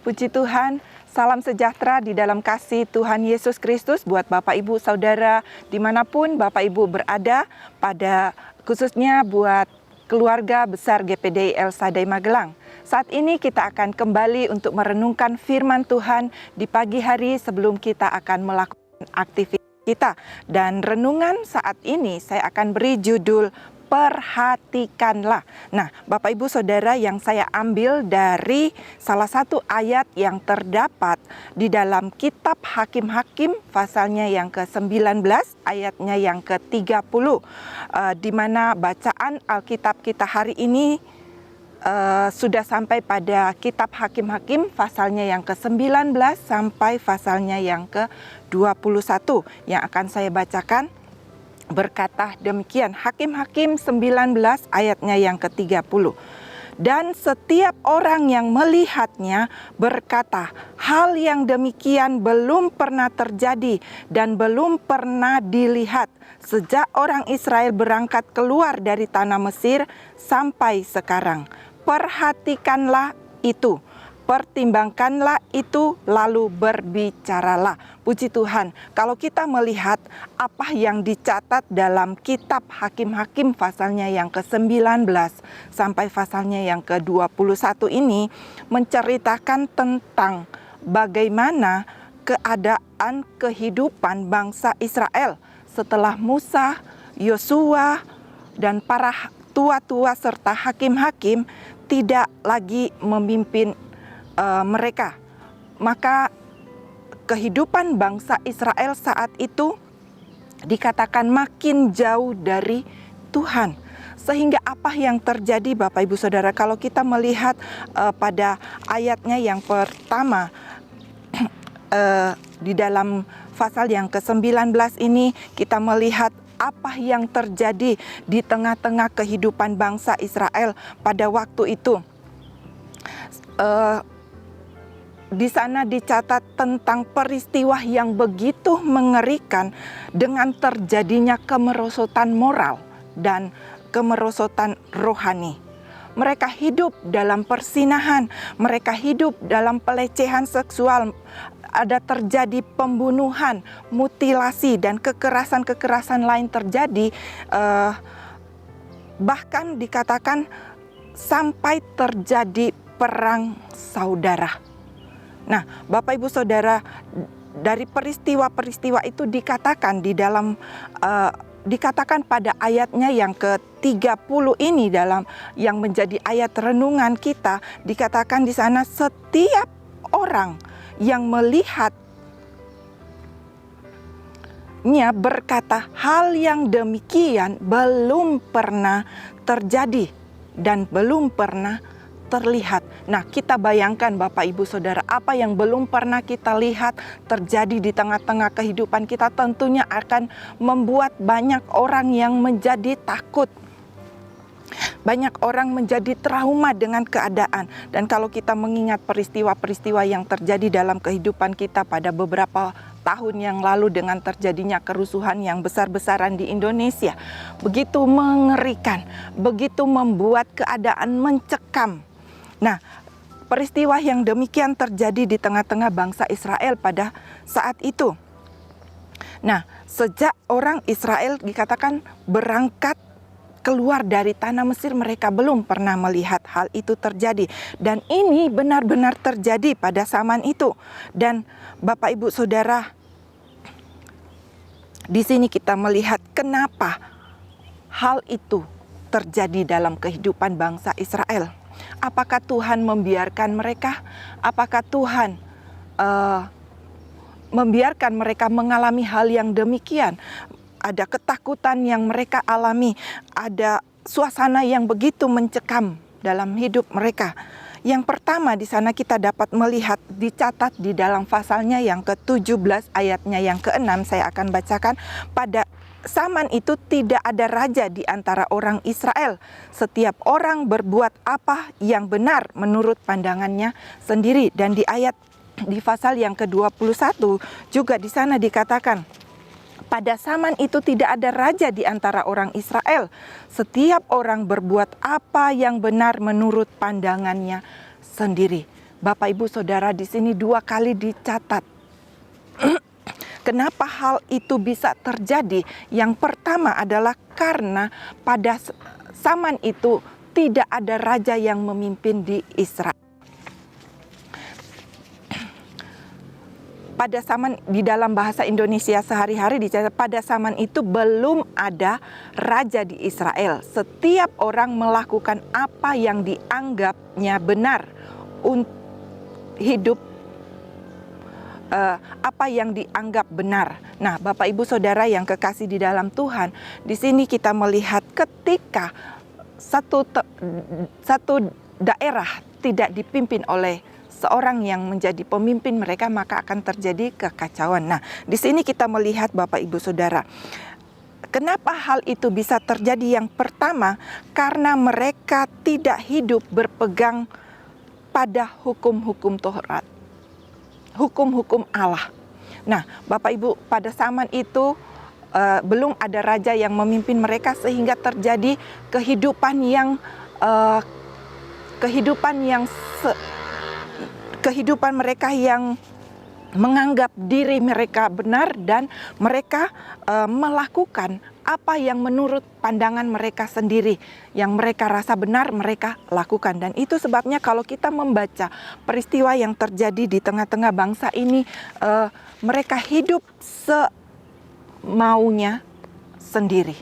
Puji Tuhan, salam sejahtera di dalam kasih Tuhan Yesus Kristus buat Bapak Ibu Saudara dimanapun Bapak Ibu berada, pada khususnya buat keluarga besar GPDI El Shaddai Magelang. Saat ini kita akan kembali untuk merenungkan firman Tuhan di pagi hari sebelum kita akan melakukan aktivitas kita. Dan renungan saat ini saya akan beri judul Perhatikanlah. Nah, Bapak Ibu Saudara, yang saya ambil dari salah satu ayat yang terdapat di dalam kitab Hakim-Hakim pasalnya yang ke-19, ayatnya yang ke-30, di mana bacaan Alkitab kita hari ini sudah sampai pada kitab Hakim-Hakim pasalnya yang ke-19 sampai pasalnya yang ke-21 yang akan saya bacakan. Berkata demikian, Hakim-Hakim 19 ayatnya yang ke-30. Dan setiap orang yang melihatnya berkata, hal yang demikian belum pernah terjadi dan belum pernah dilihat sejak orang Israel berangkat keluar dari tanah Mesir sampai sekarang. Perhatikanlah itu. Pertimbangkanlah itu, lalu berbicaralah. Puji Tuhan, kalau kita melihat apa yang dicatat dalam kitab Hakim-Hakim pasalnya yang ke-19 sampai pasalnya yang ke-21 ini menceritakan tentang bagaimana keadaan kehidupan bangsa Israel setelah Musa, Yosua, dan para tua-tua serta hakim-hakim tidak lagi memimpin mereka. Maka kehidupan bangsa Israel saat itu dikatakan makin jauh dari Tuhan. Sehingga apa yang terjadi Bapak Ibu Saudara, kalau kita melihat pada ayatnya yang pertama di dalam pasal yang ke-19 ini, kita melihat apa yang terjadi di tengah-tengah kehidupan bangsa Israel pada waktu itu. Di sana dicatat tentang peristiwa yang begitu mengerikan dengan terjadinya kemerosotan moral dan kemerosotan rohani. Mereka hidup dalam persinahan, mereka hidup dalam pelecehan seksual, ada terjadi pembunuhan, mutilasi, dan kekerasan-kekerasan lain terjadi. Bahkan dikatakan sampai terjadi perang saudara. Nah, Bapak Ibu Saudara, dari peristiwa-peristiwa itu dikatakan di dalam dikatakan pada ayatnya yang ke-30 ini, dalam yang menjadi ayat renungan kita, dikatakan di sana setiap orang yang melihatnya berkata hal yang demikian belum pernah terjadi dan belum pernah terlihat. Nah, kita bayangkan Bapak Ibu Saudara, apa yang belum pernah kita lihat terjadi di tengah-tengah kehidupan kita tentunya akan membuat banyak orang yang menjadi takut. Banyak orang menjadi trauma dengan keadaan. Dan kalau kita mengingat peristiwa-peristiwa yang terjadi dalam kehidupan kita pada beberapa tahun yang lalu dengan terjadinya kerusuhan yang besar-besaran di Indonesia, begitu mengerikan, begitu membuat keadaan mencekam. Nah, peristiwa yang demikian terjadi di tengah-tengah bangsa Israel pada saat itu. Nah, sejak orang Israel dikatakan berangkat keluar dari tanah Mesir, mereka belum pernah melihat hal itu terjadi. Dan ini benar-benar terjadi pada zaman itu. Dan Bapak Ibu Saudara, di sini kita melihat kenapa hal itu terjadi dalam kehidupan bangsa Israel. Apakah Tuhan membiarkan mereka? Apakah Tuhan membiarkan mereka mengalami hal yang demikian? Ada ketakutan yang mereka alami, ada suasana yang begitu mencekam dalam hidup mereka. Yang pertama di sana kita dapat melihat dicatat di dalam pasalnya yang ke-17 ayatnya yang ke-6, saya akan bacakan. Pada zaman itu tidak ada raja di antara orang Israel. Setiap orang berbuat apa yang benar menurut pandangannya sendiri. Dan di ayat di pasal yang ke-21 juga di sana dikatakan, pada zaman itu tidak ada raja di antara orang Israel. Setiap orang berbuat apa yang benar menurut pandangannya sendiri. Bapak Ibu Saudara, di sini 2 kali dicatat. Kenapa hal itu bisa terjadi? Yang pertama adalah karena pada zaman itu tidak ada raja yang memimpin di Israel. Pada zaman, di dalam bahasa Indonesia sehari-hari dicatat, pada zaman itu belum ada raja di Israel. Setiap orang melakukan apa yang dianggapnya benar untuk hidup, apa yang dianggap benar. Nah, Bapak Ibu Saudara yang kekasih di dalam Tuhan, di sini kita melihat ketika satu daerah tidak dipimpin oleh seorang yang menjadi pemimpin mereka, maka akan terjadi kekacauan. Nah, di sini kita melihat Bapak Ibu Saudara, kenapa hal itu bisa terjadi? Yang pertama, karena mereka tidak hidup berpegang pada hukum-hukum Taurat, hukum-hukum Allah. Nah, Bapak Ibu, pada zaman itu belum ada raja yang memimpin mereka, sehingga terjadi kehidupan mereka yang menganggap diri mereka benar, dan mereka melakukan apa yang menurut pandangan mereka sendiri, yang mereka rasa benar mereka lakukan. Dan itu sebabnya kalau kita membaca peristiwa yang terjadi di tengah-tengah bangsa ini, mereka hidup semaunya sendiri.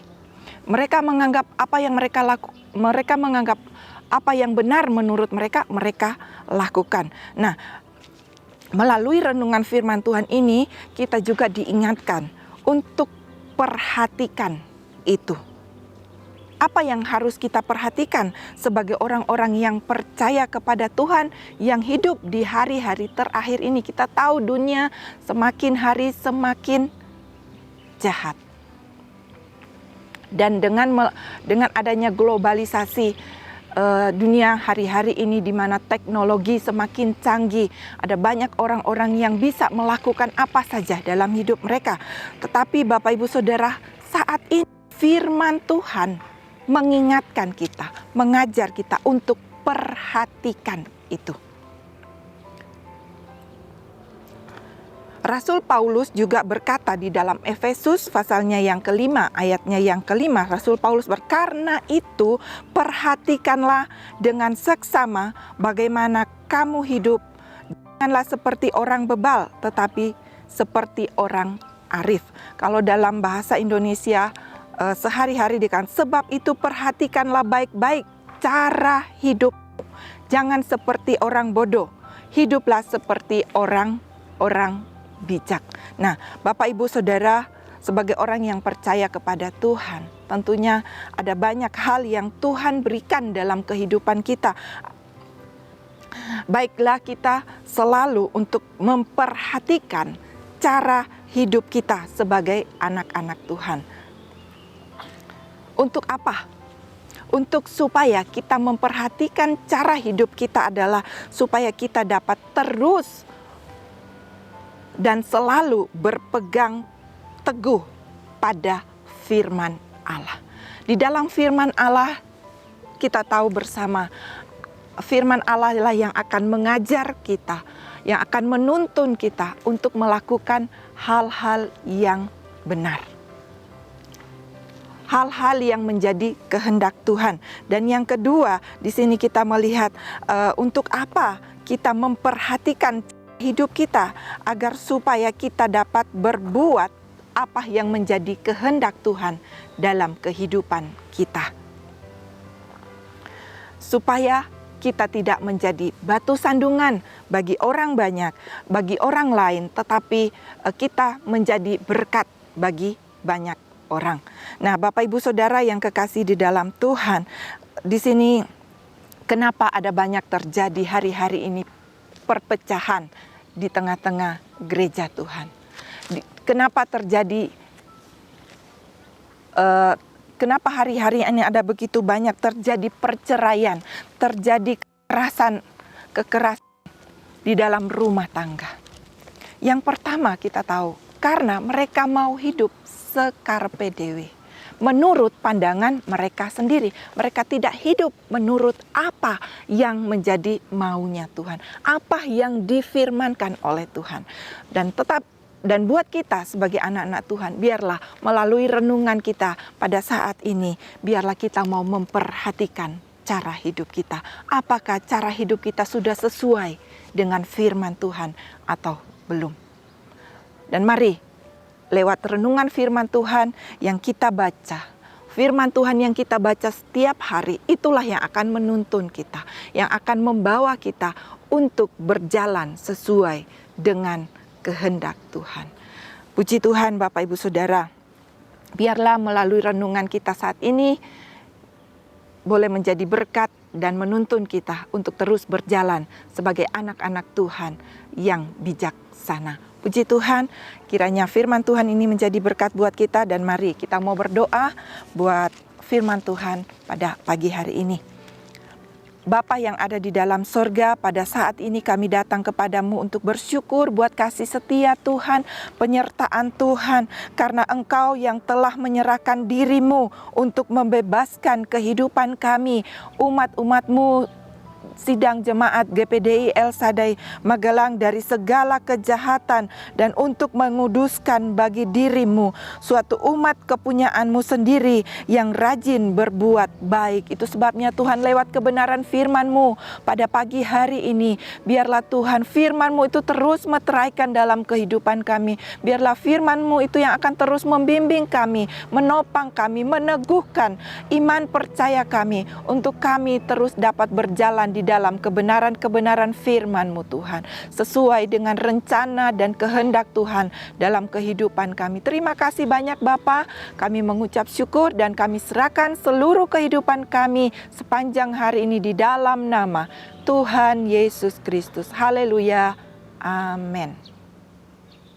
Mereka menganggap apa yang mereka menganggap apa yang benar menurut mereka, mereka lakukan. Nah, melalui renungan firman Tuhan ini, kita juga diingatkan untuk perhatikan itu. Apa yang harus kita perhatikan sebagai orang-orang yang percaya kepada Tuhan, yang hidup di hari-hari terakhir ini? Kita tahu dunia semakin hari semakin jahat. Dan dengan adanya globalisasi, dunia hari-hari ini di mana teknologi semakin canggih, ada banyak orang-orang yang bisa melakukan apa saja dalam hidup mereka. Tetapi Bapak Ibu Saudara, saat ini firman Tuhan mengingatkan kita, mengajar kita untuk perhatikan itu. Rasul Paulus juga berkata di dalam Efesus pasalnya yang ke-5, ayatnya yang ke-5, Rasul Paulus karena itu perhatikanlah dengan seksama bagaimana kamu hidup. Janganlah seperti orang bebal, tetapi seperti orang arif. Kalau dalam bahasa Indonesia sehari-hari dikatakan, sebab itu perhatikanlah baik-baik cara hidup. Jangan seperti orang bodoh, hiduplah seperti orang bijak. Nah, Bapak Ibu Saudara, sebagai orang yang percaya kepada Tuhan, tentunya ada banyak hal yang Tuhan berikan dalam kehidupan kita. Baiklah kita selalu untuk memperhatikan cara hidup kita sebagai anak-anak Tuhan. Untuk apa? Untuk supaya kita memperhatikan cara hidup kita adalah supaya kita dapat terus dan selalu berpegang teguh pada firman Allah. Di dalam firman Allah kita tahu bersama, firman Allah lah yang akan mengajar kita, yang akan menuntun kita untuk melakukan hal-hal yang benar. Hal-hal yang menjadi kehendak Tuhan. Dan yang kedua, di sini kita melihat untuk apa kita memperhatikan hidup kita, agar supaya kita dapat berbuat apa yang menjadi kehendak Tuhan dalam kehidupan kita. Supaya kita tidak menjadi batu sandungan bagi orang banyak, bagi orang lain, tetapi kita menjadi berkat bagi banyak orang. Nah, Bapak Ibu Saudara yang kekasih di dalam Tuhan, di sini kenapa ada banyak terjadi hari-hari ini perpecahan di tengah-tengah gereja Tuhan? Kenapa terjadi? Kenapa hari-hari ini ada begitu banyak terjadi perceraian, terjadi kekerasan di dalam rumah tangga? Yang pertama kita tahu, karena mereka mau hidup sekarepe dewe. menurut pandangan mereka sendiri. Mereka tidak hidup menurut apa yang menjadi maunya Tuhan, apa yang difirmankan oleh Tuhan. Dan buat kita sebagai anak-anak Tuhan, biarlah melalui renungan kita pada saat ini, biarlah kita mau memperhatikan cara hidup kita. Apakah cara hidup kita sudah sesuai dengan firman Tuhan atau belum? Dan mari, lewat renungan firman Tuhan yang kita baca, firman Tuhan yang kita baca setiap hari, itulah yang akan menuntun kita, yang akan membawa kita untuk berjalan sesuai dengan kehendak Tuhan. Puji Tuhan Bapak Ibu Saudara, biarlah melalui renungan kita saat ini boleh menjadi berkat dan menuntun kita untuk terus berjalan sebagai anak-anak Tuhan yang bijaksana. Puji Tuhan, kiranya firman Tuhan ini menjadi berkat buat kita, dan mari kita mau berdoa buat firman Tuhan pada pagi hari ini. Bapa yang ada di dalam sorga, pada saat ini kami datang kepadamu untuk bersyukur buat kasih setia Tuhan, penyertaan Tuhan, karena Engkau yang telah menyerahkan dirimu untuk membebaskan kehidupan kami, umat-umat-Mu, sidang jemaat GPDI El Sadai Magelang dari segala kejahatan, dan untuk menguduskan bagi dirimu suatu umat kepunyaanmu sendiri yang rajin berbuat baik. Itu sebabnya Tuhan, lewat kebenaran firman-Mu pada pagi hari ini, biarlah Tuhan firman-Mu itu terus meteraikan dalam kehidupan kami. Biarlah firman-Mu itu yang akan terus membimbing kami, menopang kami, meneguhkan iman percaya kami, untuk kami terus dapat berjalan di dalam kebenaran-kebenaran firman-Mu Tuhan, sesuai dengan rencana dan kehendak Tuhan dalam kehidupan kami. Terima kasih banyak Bapa, kami mengucap syukur dan kami serahkan seluruh kehidupan kami sepanjang hari ini di dalam nama Tuhan Yesus Kristus. Haleluya, amin.